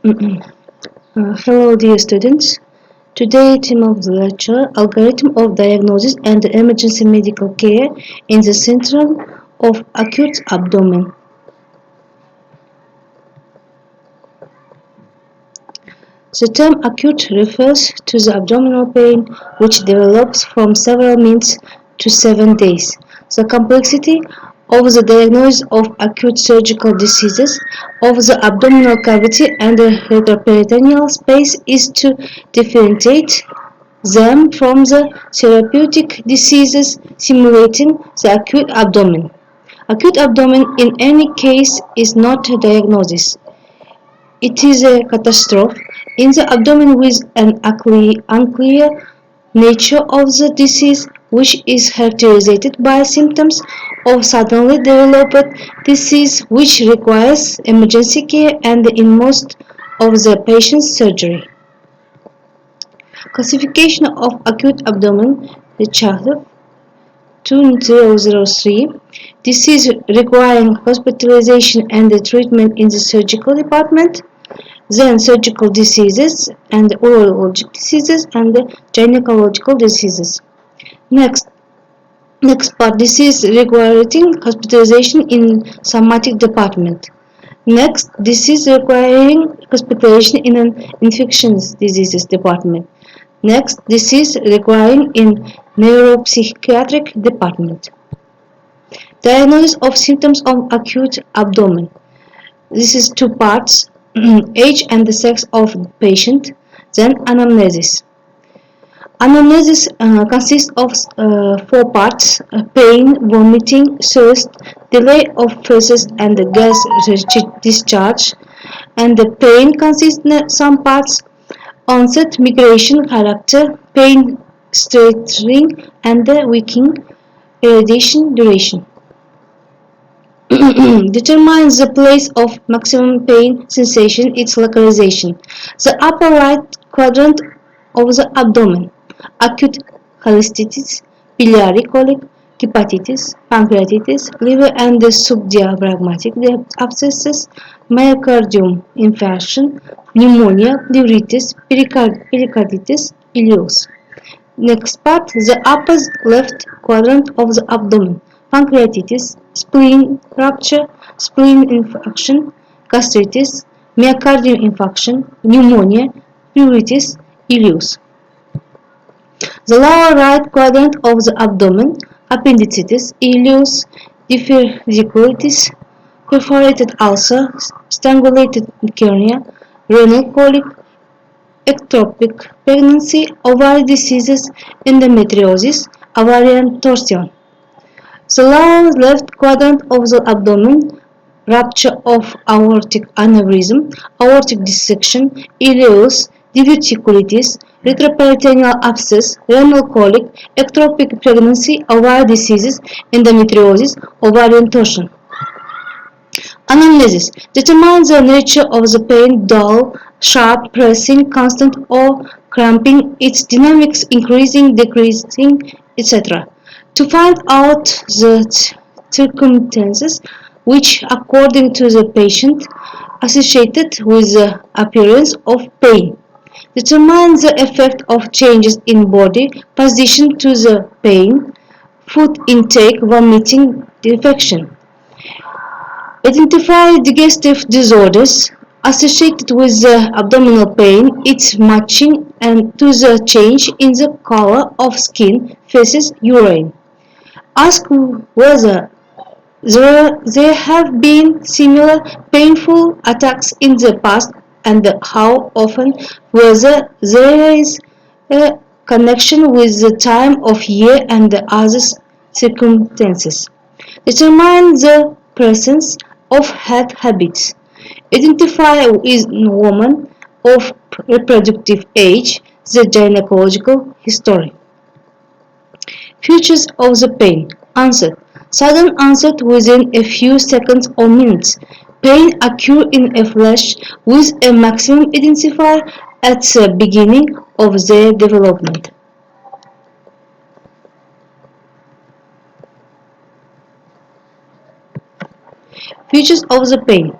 Hello, dear students. Today, theme of the lecture: algorithm of diagnosis and emergency medical care in the central of acute abdomen. The term acute refers to the abdominal pain which develops from several minutes to 7 days. The complexity of the diagnosis of acute surgical diseases of the abdominal cavity and the retroperitoneal space is to differentiate them from the therapeutic diseases simulating the acute abdomen. Acute abdomen in any case is not a diagnosis. It is a catastrophe in the abdomen with an unclear nature of the disease, which is characterized by symptoms of suddenly developed disease which requires emergency care and in most of the patients surgery. Classification of acute abdomen, Charter 2003, disease requiring hospitalization and treatment in the surgical department, then surgical diseases and urologic diseases and gynecological diseases. Next, next part, disease requiring hospitalization in somatic department. Next, disease requiring hospitalization in an infectious diseases department. Next, disease requiring in neuropsychiatric department. Diagnosis of symptoms of acute abdomen. This is two parts: age and the sex of the patient, then anamnesis. Anamnesis consists of four parts: pain, vomiting, thirst, delay of feces and gas discharge. And the pain consists of some parts: onset, migration, character, pain, straightening, and weakening, irradiation, duration. Determines the place of maximum pain sensation, its localization. The upper right quadrant of the abdomen. Acute cholecystitis, biliary colic, hepatitis, pancreatitis, liver and subdiaphragmatic abscesses, myocardium infarction, pneumonia, pleuritis, pericarditis, ileus. Next part, the upper left quadrant of the abdomen. Pancreatitis, spleen rupture, spleen infection, gastritis, myocardial infarction, pneumonia, pleuritis, ileus. The lower right quadrant of the abdomen. Appendicitis, ileus, diverticulitis, perforated ulcer, strangulated hernia, renal colic, ectopic pregnancy, ovary diseases, endometriosis, ovarian torsion. The lower left quadrant of the abdomen, rupture of aortic aneurysm, aortic dissection, ileus, diverticulitis, retroperitoneal abscess, renal colic, ectopic pregnancy, ovary diseases, endometriosis, ovarian torsion. Anamnesis determines the nature of the pain: dull, sharp, pressing, constant, or cramping, its dynamics increasing, decreasing, etc. To find out the circumstances which, according to the patient, associated with the appearance of pain. Determine the effect of changes in body position to the pain, food intake, vomiting, defecation. Identify digestive disorders associated with the abdominal pain, its matching and to the change in the color of skin, feces, urine. Ask whether there have been similar painful attacks in the past and how often, whether there is a connection with the time of year and the other circumstances. Determine the presence of health habits. Identify with women of reproductive age the gynecological history. Features of the pain. Answer. Sudden onset within a few seconds or minutes. Pain occur in a flash with a maximum identifier at the beginning of their development. Features of the pain.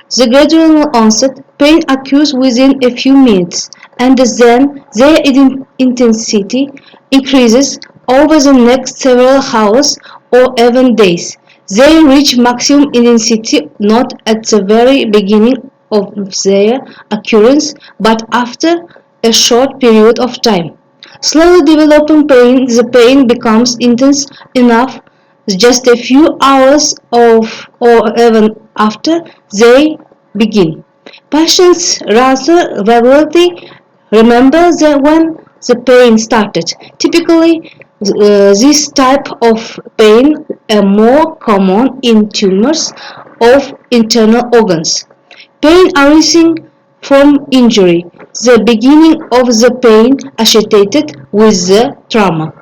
The gradual onset pain occurs within a few minutes, and then their intensity increases over the next several hours or even days. They reach maximum intensity not at the very beginning of their occurrence, but after a short period of time. Slowly developing pain, the pain becomes intense enough just a few hours of or even after they begin. Patients rather regularly remember when the pain started. Typically, this type of pain are more common in tumors of internal organs. Pain arising from injury, the beginning of the pain associated with the trauma.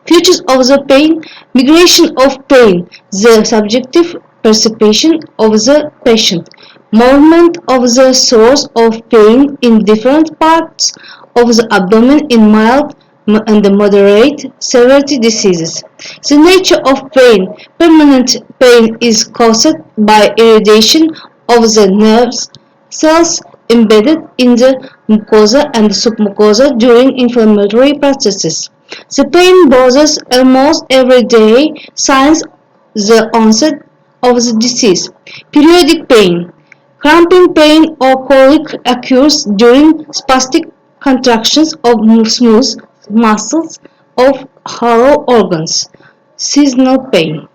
Features of the pain, migration of pain, the subjective perception of the patient, movement of the source of pain in different parts of the abdomen in mild and moderate severity diseases. The nature of pain, permanent pain is caused by irritation of the nerves cells embedded in the mucosa and submucosa during inflammatory processes. The pain bothers almost every day since the onset of the disease. Periodic pain. Cramping pain or colic occurs during spastic contractions of smooth muscles of hollow organs. Seasonal pain.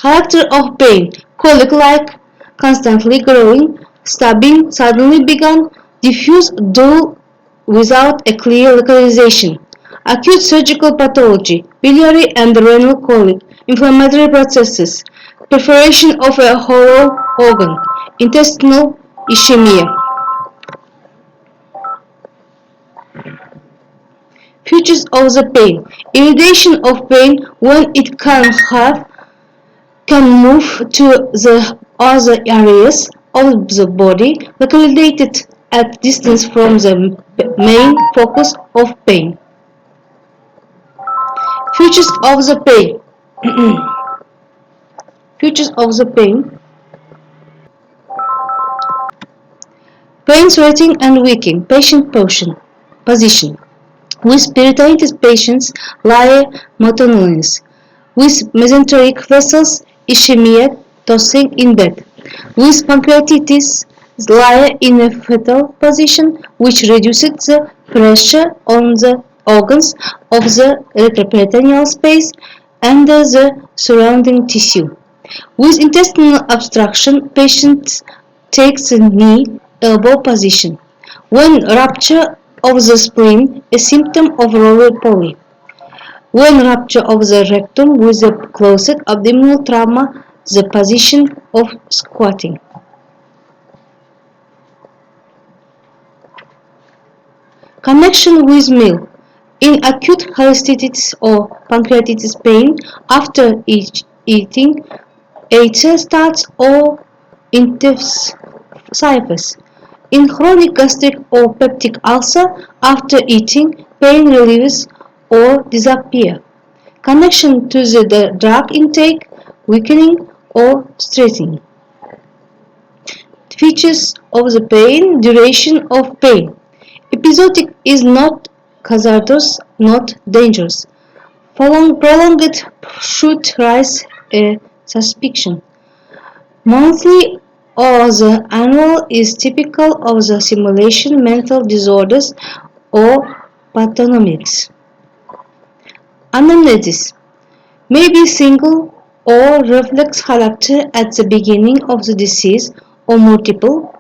Character of pain: colic-like, constantly growing, stabbing, suddenly begun, diffuse, dull, without a clear localization. Acute surgical pathology: biliary and renal colic, inflammatory processes, perforation of a hollow organ, intestinal ischemia. Features of the pain: irradiation of pain when it can move to the other areas of the body located at distance from the main focus of pain. Features of the pain. Features of the pain. Pain sweating and weakening. Patient position. With peritonitis patients lie monotonous. With mesenteric vessels, ischemia, tossing in bed. With pancreatitis, lie in a fetal position, which reduces the pressure on the organs of the retroperitoneal space and the surrounding tissue. With intestinal obstruction, patients take the knee-elbow position. When rupture of the spleen, a symptom of roly-poly. When rupture of the rectum with a closed abdominal trauma, the position of squatting. Connection with meal. In acute cholecystitis or pancreatitis pain after eating, ulcer starts or intensify. In chronic gastric or peptic ulcer after eating, pain relieves or disappears. Connection to the drug intake, weakening or stressing. Features of the pain, duration of pain. Episodic is not hazardous, not dangerous. Prolonged should raise a suspicion. Monthly or the annual is typical of the simulation mental disorders or pathognomics. Anamnesis may be single or reflex character at the beginning of the disease or multiple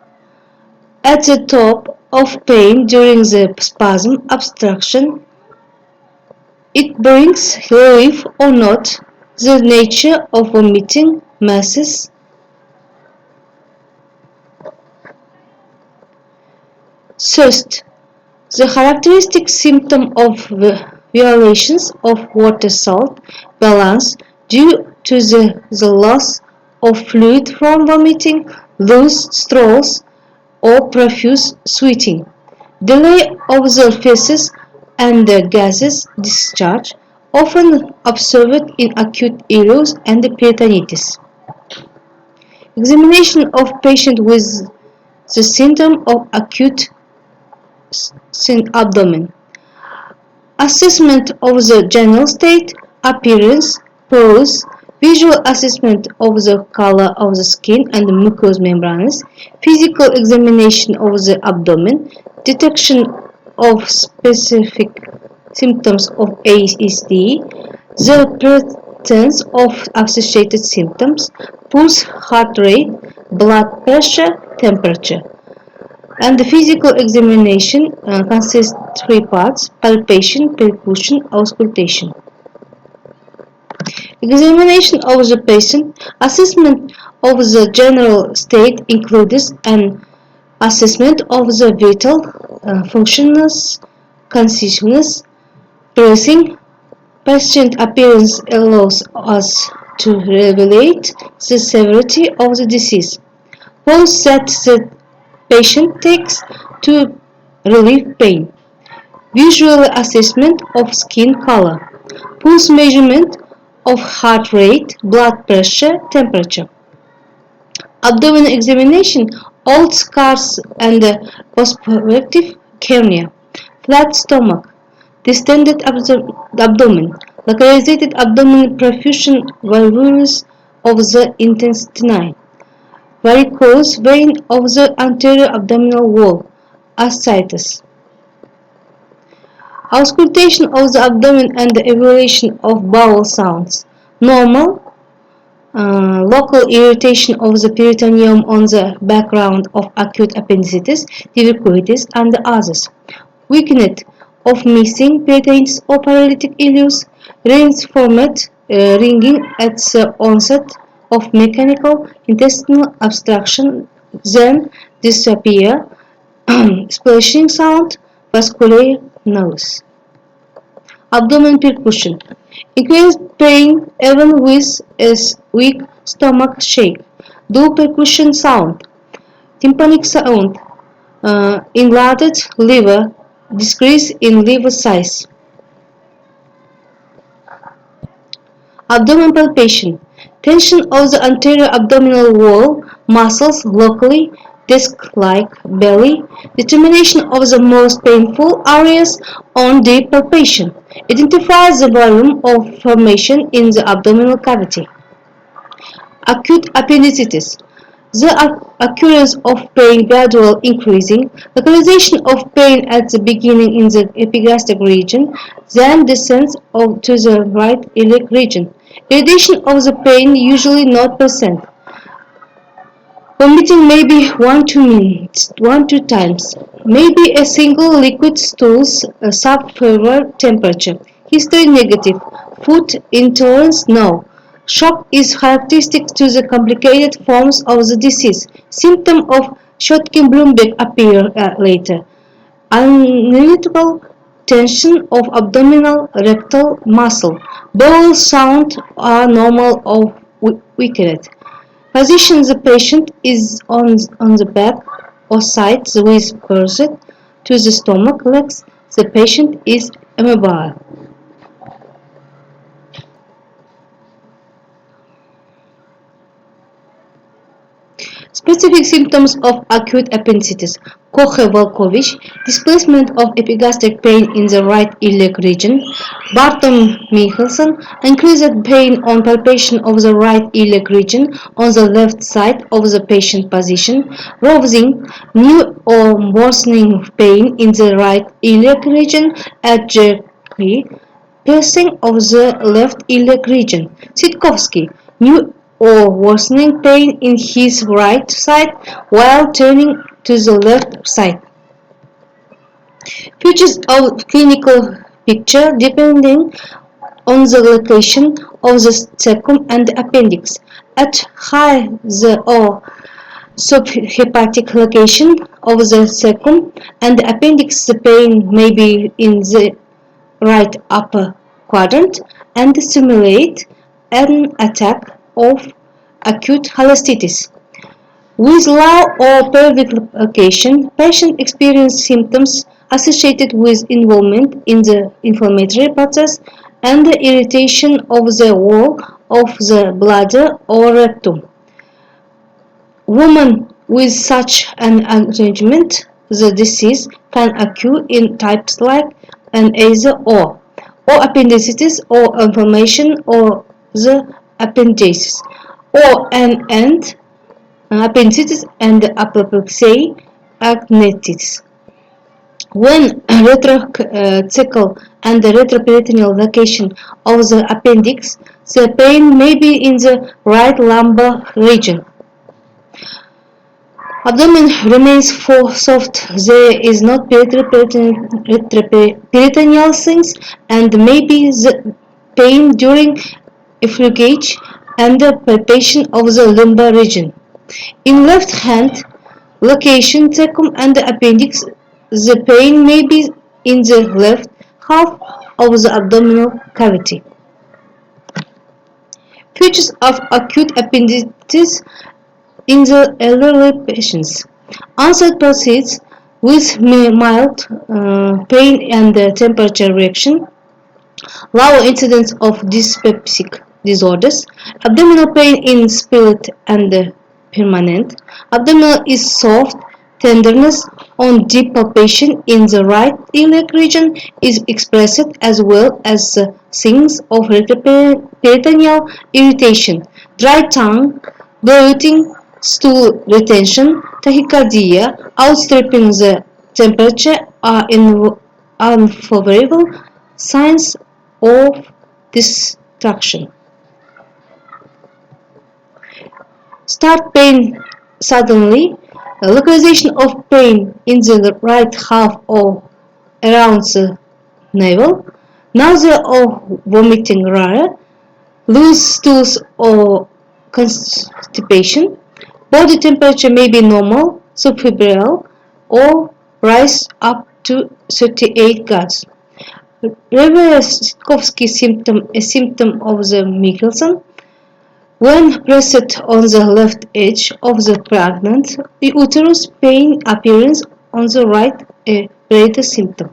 at the top of pain during the spasm obstruction. It brings relief or not. The nature of vomiting, masses. Thirst. The characteristic symptom of violations of water-salt balance due to the loss of fluid from vomiting, loose stools, or profuse sweating. Delay of the feces and the gases discharge, often observed in acute ileus and peritonitis. Examination of patient with the symptom of acute abdomen. Assessment of the general state, appearance, pose, visual assessment of the color of the skin and the mucous membranes, physical examination of the abdomen, detection of specific symptoms of ASD, the presence of associated symptoms, pulse, heart rate, blood pressure, temperature. And the physical examination consists three parts: palpation, percussion, auscultation. Examination of the patient. Assessment of the general state includes an assessment of the vital functions, consciousness, breathing. Patient appearance allows us to evaluate the severity of the disease. Pose that the patient takes to relieve pain. Visual assessment of skin color. Pulse measurement of heart rate, blood pressure, temperature. Abdomen examination, old scars and prospective hernia. Flat stomach, distended abdomen, localized abdominal perfusion valvulus of the intestine, varicose vein of the anterior abdominal wall, ascites. Auscultation of the abdomen and the evaluation of bowel sounds. Normal, local irritation of the peritoneum on the background of acute appendicitis, diverticulitis, and others. Weakened of missing proteins or paralytic ileus, reinformed ringing at the onset of mechanical intestinal obstruction, then disappear, splashing sound, vascular noise. Abdomen percussion. Increased pain even with a weak stomach shake. Dual percussion sound. Tympanic sound. Enlarged liver. Decrease in liver size. Abdomen palpation. Tension of the anterior abdominal wall, muscles locally, disc-like belly. Determination of the most painful areas on deep palpation. Identifies the volume of formation in the abdominal cavity. Acute appendicitis. The occurrence of pain gradual increasing, localization of pain at the beginning in the epigastric region, then descends to the right iliac region. Irradiation of the pain usually not present. Vomiting may be 1-2 minutes, 1-2 times. Maybe a single liquid stools sub-fever temperature. History negative. Food intolerance no. Shock is characteristic to the complicated forms of the disease. Symptom of Schottky-Blumbeck appear later. Analytical tension of abdominal rectal muscle. Bowel sound are normal or weakened. Position: the patient is on the back or sides with cursor to the stomach legs. The patient is immobile. Specific symptoms of acute appendicitis: Kocher-Volkovich, displacement of epigastric pain in the right iliac region; Barton-Michelson, increased pain on palpation of the right iliac region on the left side of the patient position; Rovsing, new or worsening pain in the right iliac region at jerky piercing of the left iliac region; Sitkovsky, new or worsening pain in his right side while turning to the left side. Features of clinical picture depending on the location of the cecum and the appendix. At high the or subhepatic location of the cecum and the appendix, the pain may be in the right upper quadrant and simulate an attack of acute cholecystitis. With low or pelvic location, patients experience symptoms associated with involvement in the inflammatory process and the irritation of the wall of the bladder or rectum. Women with such an arrangement, the disease can occur in types like an either or appendicitis or inflammation or the appendices, or an and appendicitis and apoplexy agnetis. When retrocecal and the retroperitoneal location of the appendix, the pain may be in the right lumbar region. Abdomen remains soft. There is not peritoneal things and maybe the pain during effluvage and the palpation of the lumbar region. In left hand location, cecum and the appendix, the pain may be in the left half of the abdominal cavity. Features of acute appendicitis in the elderly patients. Onset proceeds with mild pain and temperature reaction, low incidence of dyspeptic disorders, abdominal pain in split and permanent, abdominal is soft, tenderness on deep palpation in the right iliac region is expressed as well as signs of peritoneal irritation, dry tongue, bloating, stool retention, tachycardia, outstripping the temperature are unfavorable signs of destruction. Start pain suddenly. Localization of pain in the right half or around the navel. Nausea or vomiting rare. Loose stools or constipation. Body temperature may be normal, subfebrile, or rise up to 38 Celsius. Revers-Sitkowski symptom, a symptom of the Michelson. When pressed on the left edge of the pregnant uterus, pain appearance on the right, a later symptom.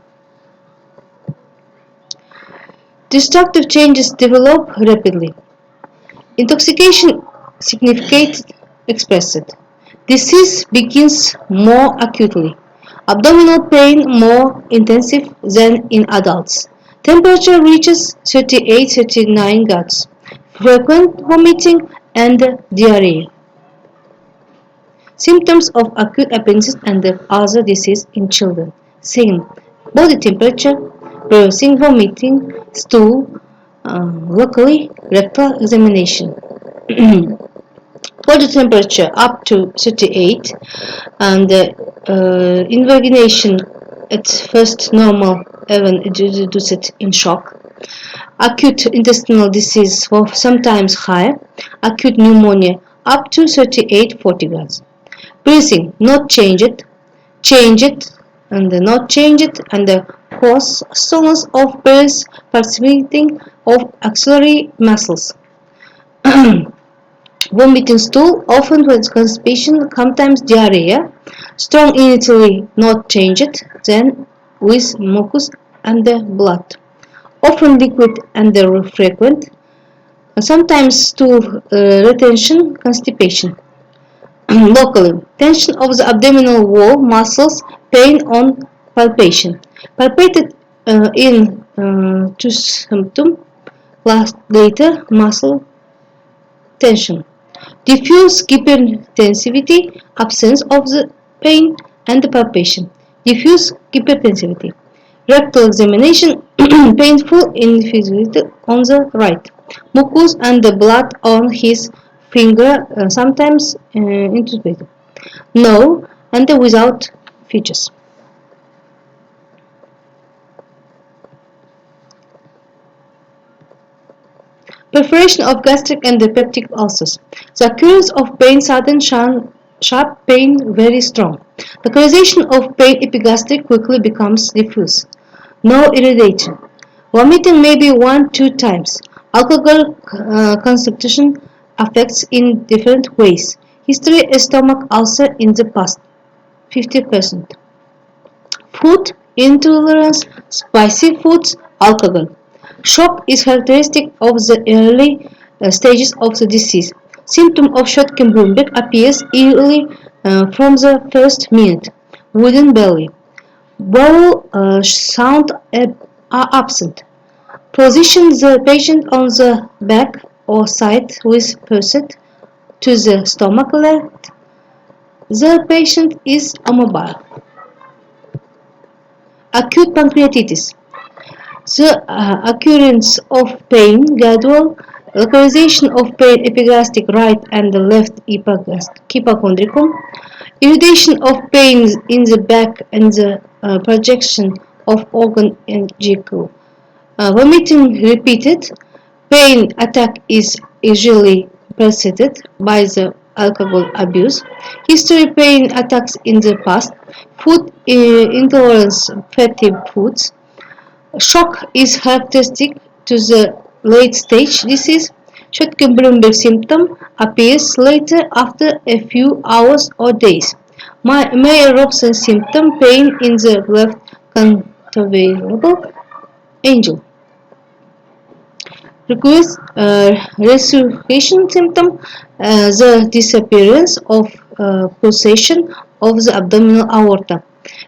Destructive changes develop rapidly. Intoxication significantly expressed. Disease begins more acutely. Abdominal pain more intensive than in adults. Temperature reaches 38-39 Celsius. Frequent vomiting and diarrhea. Symptoms of acute appendicitis and other disease in children. Same. Body temperature, bruising, vomiting, stool, locally rectal examination. Body temperature up to 38 and invagination at first normal even reduced in shock. Acute intestinal disease sometimes higher. Acute pneumonia up to 38-40 grams. Breathing not changed, changed and not changed, and the pause stillness of breath participating of axillary muscles. Vomiting stool, often with constipation, sometimes diarrhea, strong initially not changed, then with mucus and blood, often liquid and frequent, sometimes stool retention, constipation. Locally, tension of the abdominal wall muscles, pain on palpation, palpated in to symptom, later muscle tension. Diffuse hypertensivity, absence of the pain and the palpation. Diffuse hypertensivity. Rectal examination, painful invisibility on the right. Mucus and the blood on his finger, sometimes intubated. No, and without features. Perforation of gastric and peptic ulcers. The occurrence of pain, sudden sharp pain, very strong. Localization of pain epigastric quickly becomes diffuse. No irritation. Vomiting may be 1-2 times. Alcohol consumption affects in different ways. History a stomach ulcer in the past, 50%. Food intolerance, spicy foods, alcohol. Shock is characteristic of the early stages of the disease. Symptom of Schottky-Brunberg appears early from the first minute. Wooden belly. Bowel sound are absent. Position the patient on the back or side with pursuit to the stomach left. The patient is immobile. Acute pancreatitis. The occurrence of pain, gradual localization of pain epigastric right and the left hypochondrium, irritation of pains in the back and the projection of organ and vehicle. Vomiting repeated. Pain attack is usually preceded by the alcohol abuse. History pain attacks in the past. Food intolerance, fatty foods. Shock is characteristic to the late-stage disease. Schottky-Brunberg symptom appears later after a few hours or days. Mayer-Robson symptom pain in the left controvable angel. Resurrection symptom, the disappearance of pulsation of the abdominal aorta.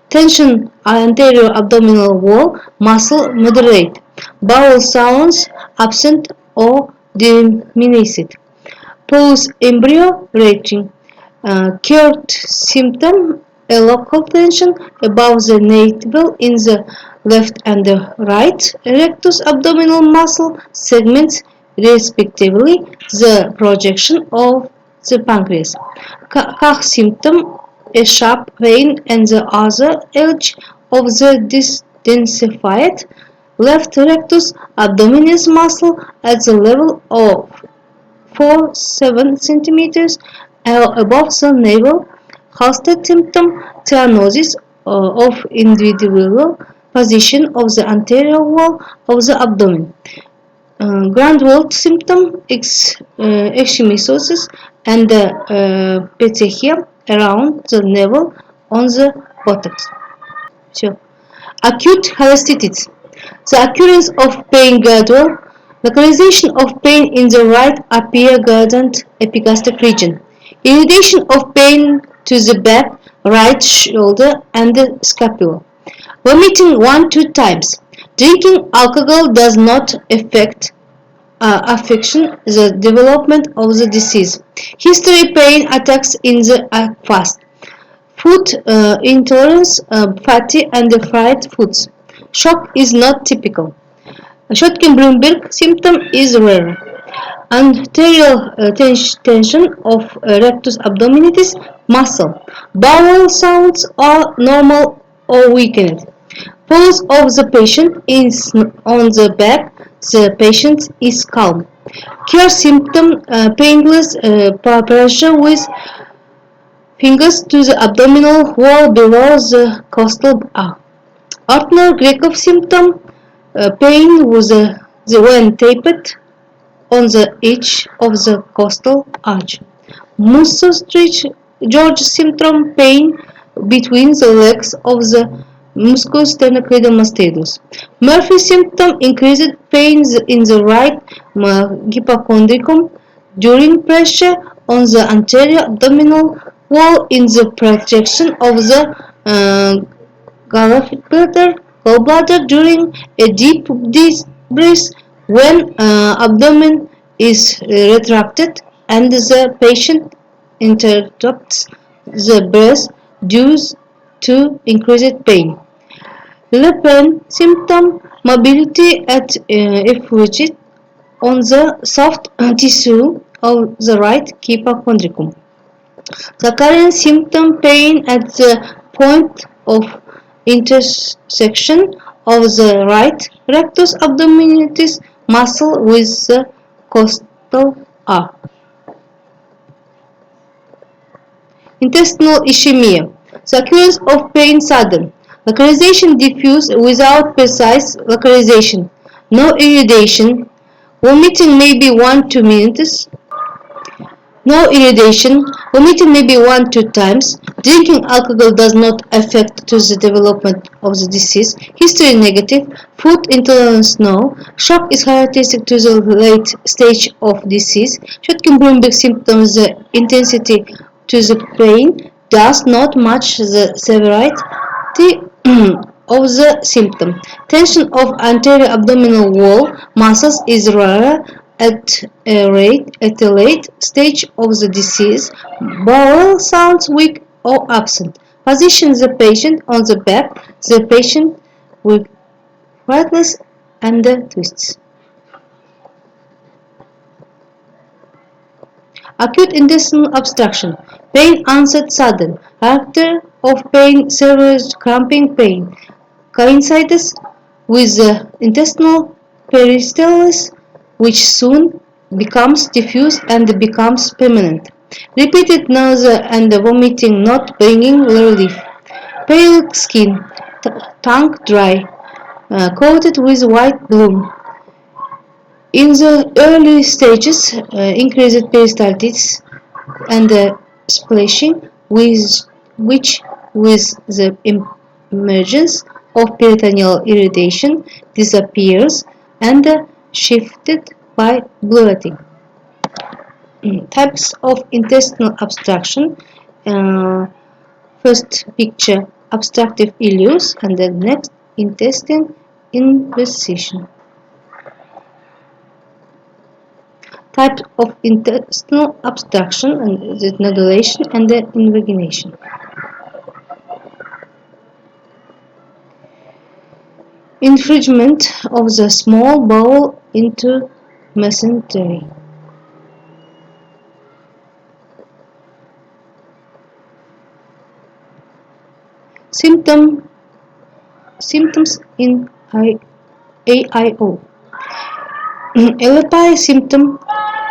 Tension anterior abdominal wall muscle moderate. Bowel sounds absent or diminished. Pulse embryo reaching. Cured symptom, a local tension above the navel in the left and the right rectus abdominal muscle segments, respectively, the projection of the pancreas. Kach symptom, a sharp pain and the other edge of the densified left rectus abdominis muscle at the level of 4-7 centimeters above the navel. Halsted symptom, cyanosis of individual position of the anterior wall of the abdomen. Granulate symptom, echymosis and petechium around the navel on the buttocks. So, acute cholecystitis. The occurrence of pain gradual. Localization of pain in the right upper quadrant epigastric region. Irradiation of pain to the back, right shoulder and the scapula. Vomiting 1-2 times. Drinking alcohol does not affect the development of the disease. History pain attacks in the fast. Food intolerance, fatty and fried foods. Shock is not typical. Schottky-Brunberg symptom is rare. Anterior tension of rectus abdominis muscle. Bowel sounds are normal or weakened. Pulse of the patient is on the back. The patient is calm. Cure symptom, painless pressure with fingers to the abdominal wall below the costal arch. Ortner-Grekov symptom, pain with when taped on the edge of the costal arch. Musso-George syndrome, pain between the legs of the muscus sternocleidomastoideus. Murphy symptom, increased pain in the right hypochondrium during pressure on the anterior abdominal wall in the projection of the gallbladder during a deep breath when abdomen is retracted and the patient interrupts the breath due to increased pain. Le Pen symptom, mobility at effluent on the soft tissue of the right hypochondrium. The current symptom, pain at the point of intersection of the right rectus abdominis muscle with the costal arch. Intestinal ischemia. The occurrence of pain sudden. Localization diffuse without precise localization. No irradiation. Vomiting may be 1-2 minutes. No irradiation, vomiting maybe 1-2 times, drinking alcohol does not affect to the development of the disease, history negative, food intolerance no, shock is characteristic to the late stage of disease, Schottky-Brunberg symptoms, the intensity to the pain does not match the severity of the symptom. Tension of anterior abdominal wall muscles is rarer at a late stage of the disease. Bowel sounds weak or absent. Position the patient on the back. The patient with breathless and twists. Acute intestinal obstruction. Pain onset sudden. Character of pain severe cramping pain. Coincides with the intestinal peristalsis, which soon becomes diffuse and becomes permanent. Repeated nausea and vomiting not bringing relief. Pale skin, tongue dry, coated with white bloom. In the early stages, increased peristaltitis and splashing, which with the emergence of peritoneal irritation disappears and shifted by bloating. Types of intestinal obstruction. Uh, First picture obstructive ileus and the next intestine indecision. Types of intestinal obstruction and the nodulation and the invagination. Infringement of the small bowel into mesentery. Symptoms in AIO. LPI symptom,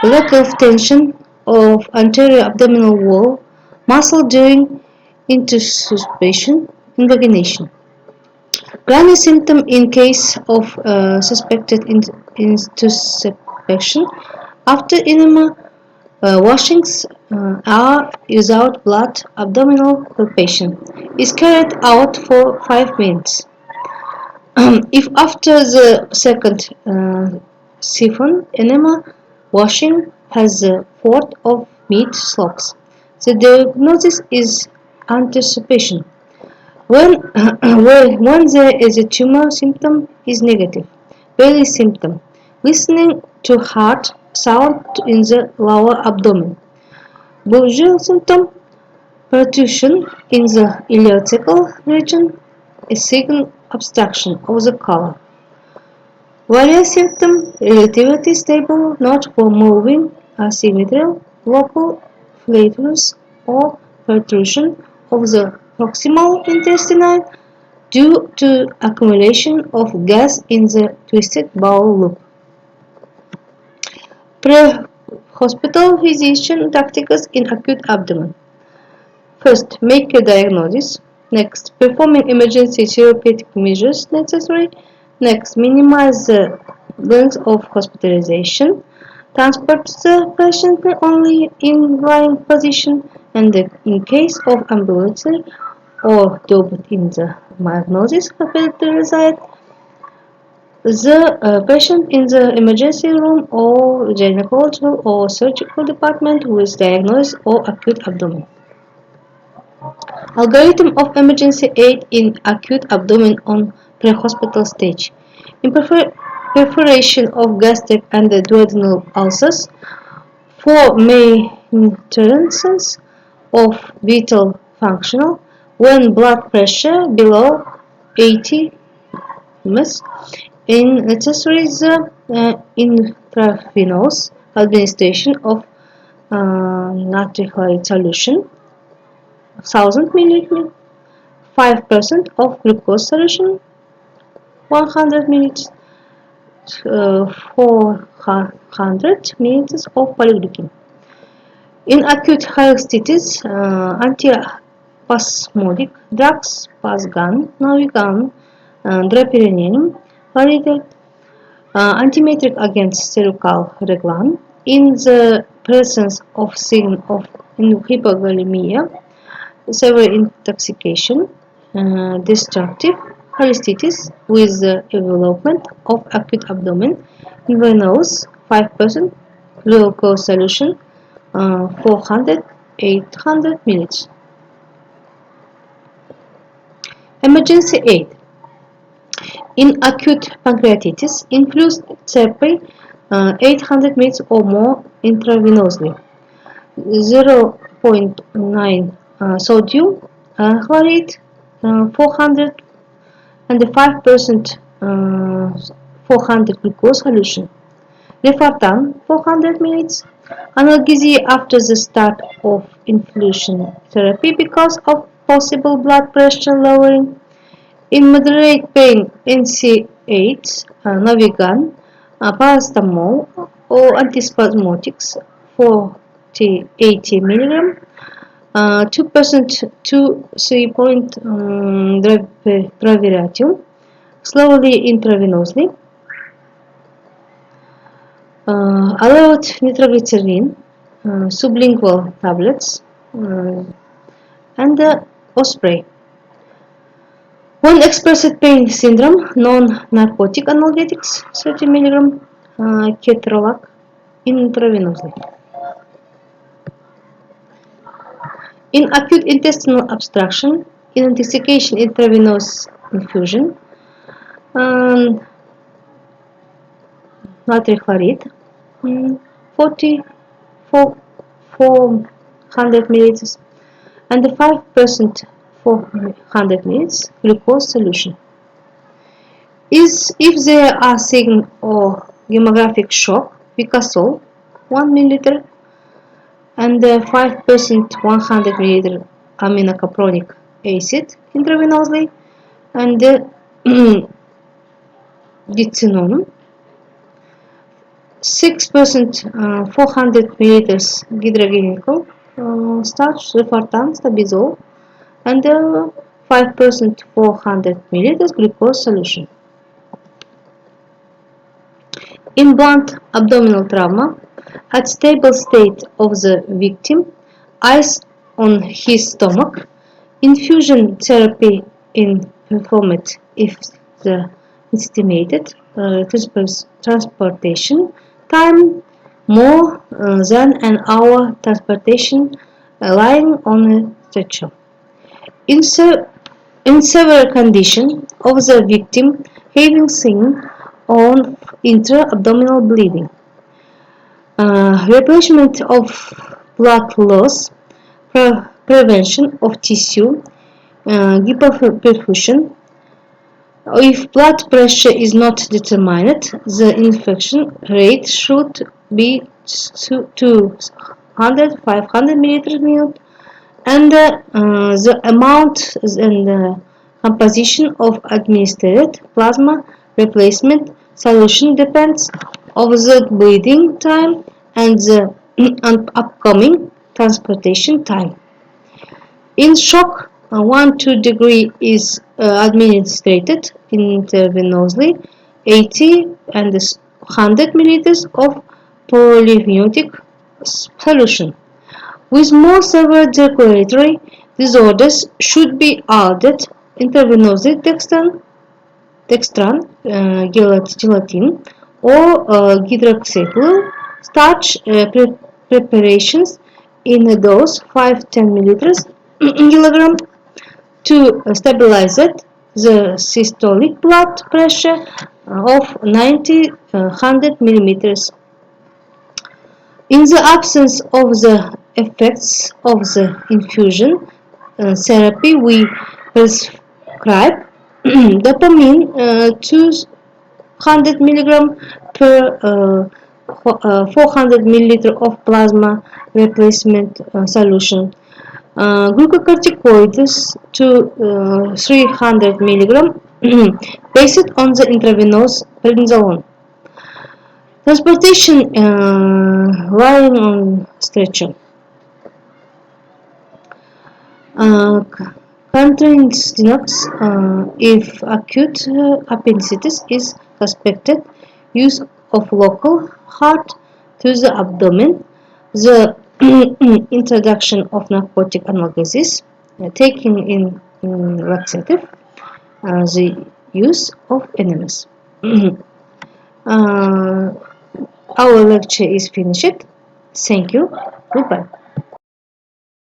lack of tension of anterior abdominal wall, muscle during intubation, invagination. Granny symptom in case of suspected intubation. After enema, washings are without blood, abdominal palpation is carried out for 5 minutes. If after the second siphon enema, washing has a fourth of meat slopes, the diagnosis is anticipation. When, when there is a tumor, symptom is negative. Belly symptom, listening to heart sound in the lower abdomen. Bulging symptom, protrusion in the ileocecal region, a signal obstruction of the color. Various symptom, relatively stable, not for moving, asymmetrical, local flatulence or protrusion of the proximal intestine due to accumulation of gas in the twisted bowel loop. Pre-hospital physician tactics in acute abdomen. First, make a diagnosis. Next, performing emergency therapeutic measures necessary. Next, minimize the length of hospitalization. Transport the patient only in lying position, and in case of ambulatory or doubt in the diagnosis capability reside, the patient in the emergency room or gynecological or surgical department with diagnosis or acute abdomen. Algorithm of emergency aid in acute abdomen on pre-hospital stage. In perforation of gastric and duodenal ulcers, for maintenance of vital function, when blood pressure below 80 ms, in necessary the intravenous administration of natrium chloride solution, 1000 ml, 5% of glucose solution, 100 ml, 400 ml of polyglucine. In acute high-status antispasmodic drugs, Pasgan, Navigan, Droperidone, Paridet, antimetric against cervical reglan. In the presence of sign of hypovolemia, severe intoxication, destructive cholecystitis with the development of acute abdomen, intravenous 5% glucose solution, 400-800 minutes. Emergency aid in acute pancreatitis includes therapy 800 minutes or more intravenously. 0.9 sodium chloride, 400 and 5% 400 glucose solution. Lefartan 400 minutes. Analgesia after the start of infusion therapy because of possible blood pressure lowering. In moderate pain, NSAIDs, Novigan, paracetamol, or antispasmodics 40-80 mg, 2% to 3 point draviridium, slowly intravenously. Allowed nitroglycerin, sublingual tablets, and Osprey. When expressed pain syndrome, non-narcotic analgesics 30 mg, ketorolac intravenously. In acute intestinal obstruction, in anticipation intravenous infusion, natrium chloride, 400 ml, and 5% 400 ml glucose solution. If there are signs or hemographic shock, Vicasol 1 ml and 5% 100 ml aminocapronic acid intravenously and dithinomab 6% 400 ml hydrogenical starch, Lefartan, Stabizol, and 5% 400 ml glucose solution. In blunt abdominal trauma, at stable state of the victim, ice on his stomach, infusion therapy is performed if the estimated transportation time more than an hour transportation lying on a stretcher. In severe condition of the victim having signs of intra-abdominal bleeding, replacement of blood loss, prevention of tissue hyperperfusion. If blood pressure is not determined, the infection rate should be 200-500 milliliters per minute, and the amount and composition of administered plasma replacement solution depends on the bleeding time and the upcoming transportation time. In shock, 1-2 degree is administered intravenously 80 and 100 milliliters of polyphenolic solution. With more severe circulatory disorders should be added intravenously dextran, gelatin, or hydroxyethyl starch preparations in a dose 5-10 milliliters kilogram to stabilize the systolic blood pressure of 90-100 millimeters. In the absence of the effects of the infusion therapy, we prescribe dopamine 200 mg per 400 ml of plasma replacement solution. Glucocorticoids to 300 mg based on the intravenous prednisolone. Transportation lying on stretcher. Contraindications if acute appendicitis is suspected, use of local heart to the abdomen, the introduction of narcotic analgesics, taking in laxative, the use of enemas. uh, our lecture is finished. Thank you. Goodbye.